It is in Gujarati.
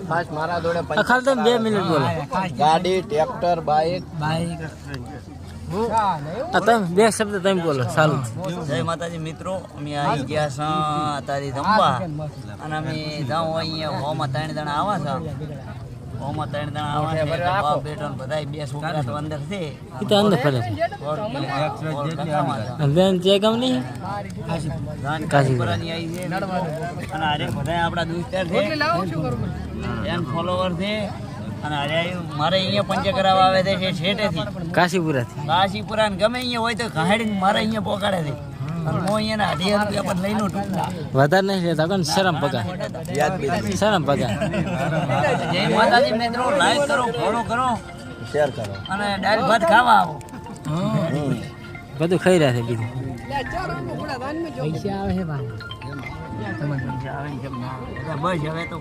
ખાસ મારા જોડે ખાલી તમે 2 મિનિટ બોલો. ગાડી, ટ્રેક્ટર, બાઇક. તમે 2 શબ્દ તમે બોલો ચાલુ. જય માતાજી મિત્રો, અમે આવી ગયા છે તારી રમવા અને અમે જાઉં અહીંયા હોમાં 3 જણા આવા છે. હોમાં 3 જણા આવા છે. બાપ બેટો ને બધાય 2 છોકરા તો અંદર છે. એ તો અંદર ફરે બેન જે ગમ નહીં કાશીપુરાની આવી છે અને અરે બધા આપણા દોસ્તાર છે, એન ફોલોવર છે. અને અરે મારે અહીંયા પંચે કરાવવા આવે છે છેટેથી કાશીપુરા ને ગમે અહીંયા હોય તો કહાડીને મારે અહીંયા પોકાડે છે. અને હું અહીંયા 1000 રૂપિયા પર લઈને ટૂંકના વધારે નહીં લેતા કોણ શરમ પગાર શરમ પગાર. જય માતાજી મિત્રો, લાઈક કરો, ફોલો કરો, શેર કરો અને દાળ ભાત ખાવા આવો. બધું ખાઈ રહ્યા છે બીજું પૈસા આવે છે ભાઈ, બસ હવે તો